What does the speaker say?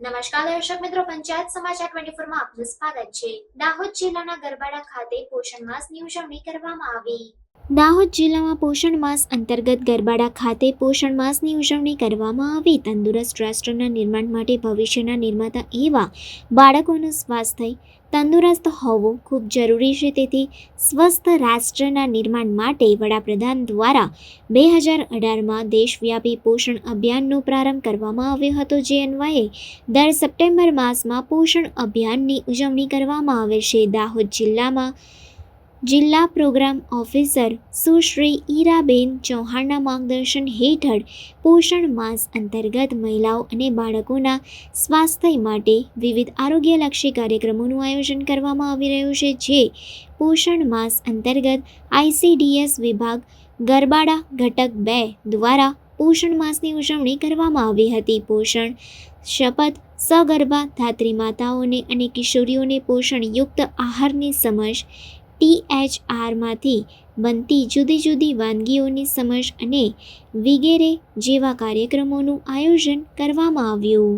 નમસ્કાર દર્શક મિત્રો, પંચાયત સમાચાર 24 માં આપનું સ્વાગત છે। દાહોદ જિલ્લાના ગરબાડા ખાતે પોષણ માસની ઉજવણી કરવામાં આવી। દાહોદ જિલ્લામાં પોષણ માસ અંતર્ગત ગરબાડા ખાતે પોષણ માસની ઉજવણી કરવામાં આવી। તંદુરસ્ત રાષ્ટ્રના નિર્માણ માટે ભવિષ્યના નિર્માતા એવા બાળકોનું સ્વાસ્થ્ય તંદુરસ્ત હોવું ખૂબ જરૂરી છે। તેથી સ્વસ્થ રાષ્ટ્રના નિર્માણ માટે વડાપ્રધાન દ્વારા 2018માં દેશવ્યાપી પોષણ અભિયાનનો પ્રારંભ કરવામાં આવ્યો હતો, જે અન્વયે દર સપ્ટેમ્બર માસમાં પોષણ અભિયાનની ઉજવણી કરવામાં આવે છે। દાહોદ જિલ્લામાં જિલ્લા પ્રોગ્રામ ઓફિસર સુશ્રી ઈરાબેન ચૌહાણના માર્ગદર્શન હેઠળ પોષણ માસ અંતર્ગત મહિલાઓ અને બાળકોના સ્વાસ્થ્ય માટે વિવિધ આરોગ્યલક્ષી કાર્યક્રમોનું આયોજન કરવામાં આવી રહ્યું છે। જે પોષણ માસ અંતર્ગત ICDS વિભાગ ગરબાડા ઘટક 2 દ્વારા પોષણ માસની ઉજવણી કરવામાં આવી હતી। પોષણ શપથ સગર્ભા ધાત્રી માતાઓને અને કિશોરીઓને પોષણયુક્ત આહારની સમજ, THRમાંથી બનતી જુદી જુદી વાનગીઓની સમજ અને વગેરે જેવા કાર્યક્રમોનું આયોજન કરવામાં આવ્યું।